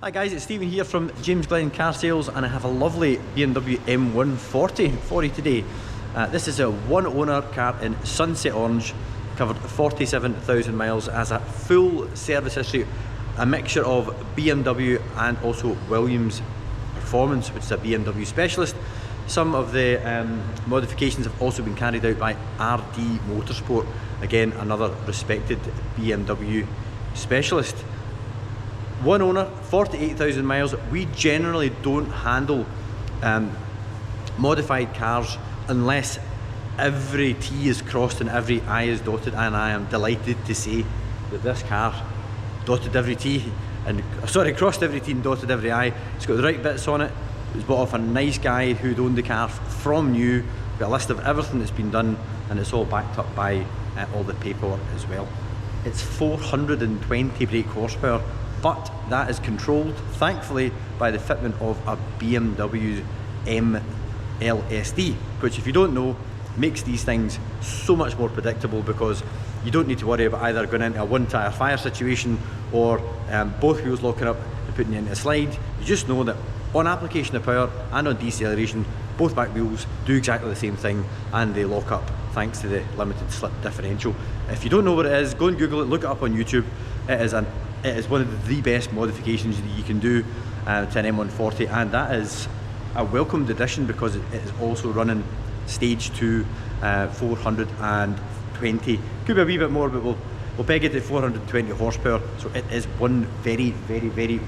Hi guys, it's Stephen here from James Glenn Car Sales, and I have a lovely BMW M140 for you today. This is a one owner car in sunset orange, covered 47,000 miles, has a full service history, a mixture of BMW and also Williams Performance, which is a BMW specialist. Some of the modifications have also been carried out by RD Motorsport, again another respected BMW specialist. One owner, 48,000 miles. We generally don't handle modified cars unless every T is crossed and every I is dotted, and I am delighted to say that this car dotted every T and crossed every T and dotted every I. It's got the right bits on it. It was bought off a nice guy who'd owned the car from new. We've got a list of everything that's been done, and it's all backed up by all the paperwork as well. It's 420 brake horsepower, but that is controlled, thankfully, by the fitment of a BMW LSD, which, if you don't know, makes these things so much more predictable, because you don't need to worry about either going into a one-tyre fire situation or both wheels locking up and putting you into a slide. You just know that on application of power and on deceleration, both back wheels do exactly the same thing, and they lock up thanks to the limited slip differential. If you don't know what it is, go and Google it, look it up on YouTube. It is one of the best modifications that you can do to an M140, and that is a welcomed addition because it is also running stage 2, 420. Could be a wee bit more, but we'll peg it at 420 horsepower. So it is one very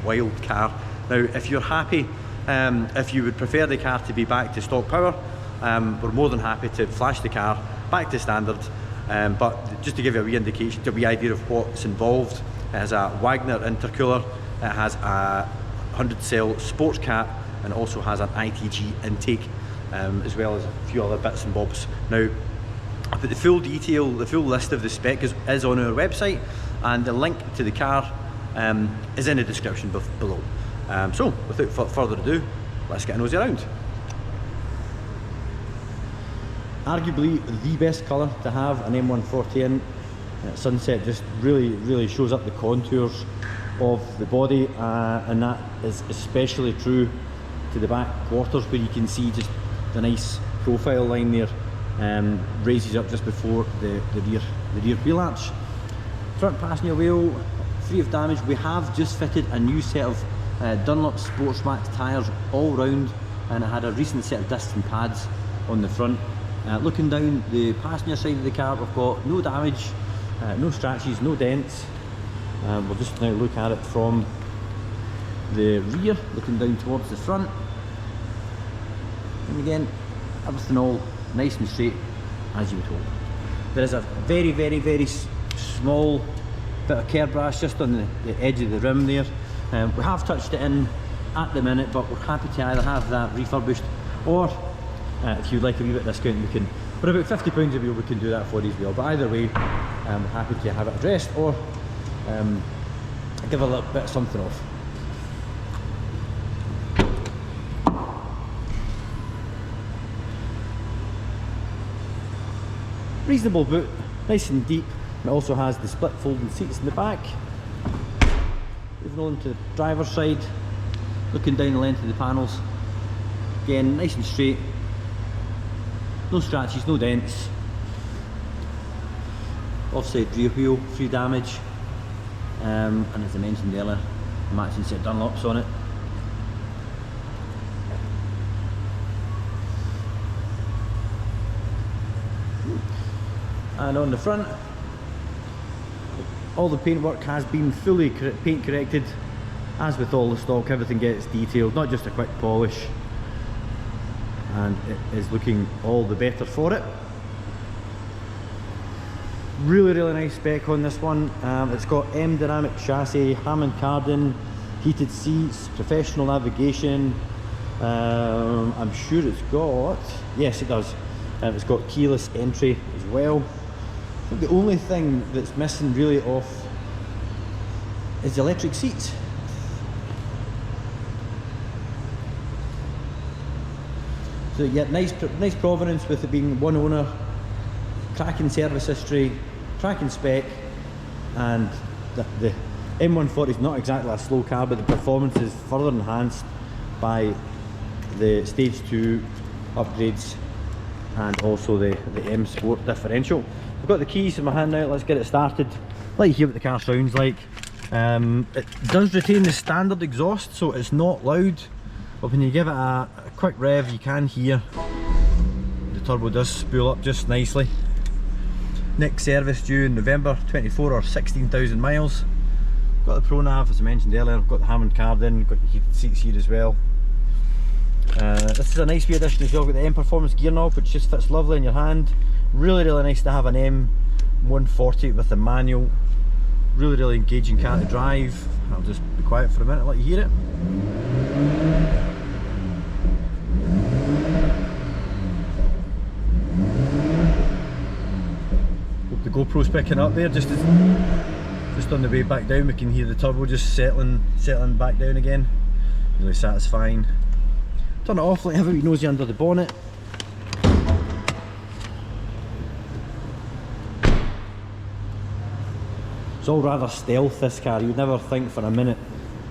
wild car. Now, if you're happy, if you would prefer the car to be back to stock power, we're more than happy to flash the car back to standard. But just to give you a wee indication, a wee idea of what's involved, it has a Wagner intercooler, it has a 100-cell sports cap, and also has an ITG intake, as well as a few other bits and bobs. Now, but the full detail, the full list of the spec is on our website, and the link to the car is in the description below. So, without further ado, let's get a nosy around. Arguably the best colour to have an M140 in. Sunset just really shows up the contours of the body, and that is especially true to the back quarters, where you can see just the nice profile line there raises up just before the rear wheel arch. Front passenger wheel free of damage. We have just fitted a new set of Dunlop Sports Max tyres all round, and it had a recent set of discs and pads on the front. Looking down the passenger side of the car, we've got no damage, no scratches, no dents. We'll just now look at it from the rear, looking down towards the front. And again, everything all nice and straight, as you would hope. There is a very small bit of care brass just on the edge of the rim there. We have touched it in at the minute, but we're happy to either have that refurbished, or if you'd like a wee bit of discount, we can, for about £50 a wheel, we can do that for you as well. But either way, we're happy to have it addressed, or give a little bit of something off. Reasonable boot, nice and deep. It also has the split folding seats in the back. Moving on to the driver's side, looking down the length of the panels, again nice and straight, no scratches, no dents. Offside rear wheel, free damage, and as I mentioned earlier, matching set Dunlops on it. And on the front, all the paintwork has been fully paint corrected. As with all the stock, everything gets detailed, not just a quick polish, and it is looking all the better for it. Really nice spec on this one. It's got M dynamic chassis, Hammond Cardan, heated seats, professional navigation. I'm sure it's got, yes it does, it's got keyless entry as well. I think the only thing that's missing really off is the electric seats. So yeah, nice provenance with it being one owner, cracking service history, cracking spec, and the M140 is not exactly a slow car, but the performance is further enhanced by the stage 2 upgrades and also the M Sport differential. I've got the keys in my hand now, let's get it started. Let you hear what the car sounds like. It does retain the standard exhaust, so it's not loud, but when you give it a quick rev you can hear the turbo does spool up just nicely. Next service due in November 24 or 16,000 miles. Got the Pro Nav as I mentioned earlier, I've got the Hammond card in, got the heated seats here as well. This is a nice wee addition as well. Got the M Performance gear knob which just fits lovely in your hand. Really nice to have an M140 with a manual. Really engaging car to drive. I'll just be quiet for a minute, let you hear it. Hope the GoPro's picking up there. Just on the way back down we can hear the turbo just settling back down again. Really satisfying. Turn it off, let you have a wee nosy under the bonnet. It's all rather stealth, this car. You would never think for a minute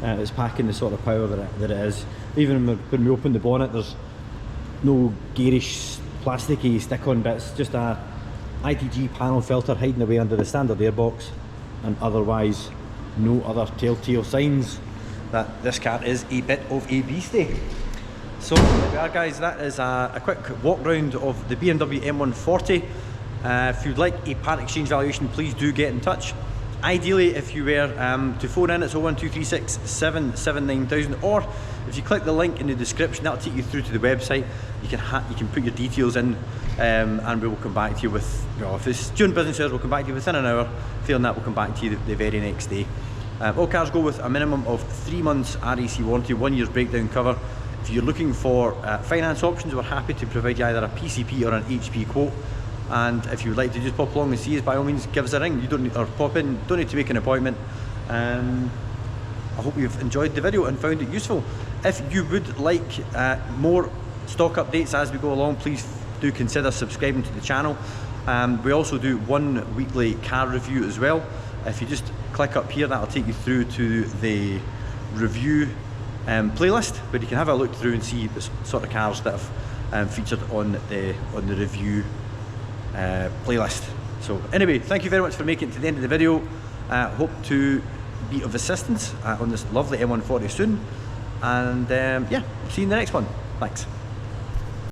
it's packing the sort of power that it is. Even when we open the bonnet there's no garish plasticky stick-on bits, just a ITG panel filter hiding away under the standard airbox, and otherwise no other telltale signs that this car is a bit of a beastie. So there we are guys, that is a quick walk round of the BMW M140. If you'd like a part exchange valuation, please do get in touch. Ideally, if you were to phone in, it's 01236 779,000, or if you click the link in the description, that'll take you through to the website. You can put your details in, and we will come back to you with, if it's during business hours, we'll come back to you within an hour. Failing that, we'll come back to you the very next day. All cars go with a minimum of 3 months RAC warranty, 1 year's breakdown cover. If you're looking for finance options, we're happy to provide you either a PCP or an HP quote. And if you would like to just pop along and see us, by all means give us a ring. You don't need, or pop in, don't need to make an appointment. I hope you've enjoyed the video and found it useful. If you would like more stock updates as we go along, please do consider subscribing to the channel. We also do one weekly car review as well. If you just click up here, that'll take you through to the review playlist, where you can have a look through and see the sort of cars that have featured on the review playlist. So anyway, thank you very much for making it to the end of the video. Hope to be of assistance on this lovely M140 soon, and yeah, see you in the next one. Thanks.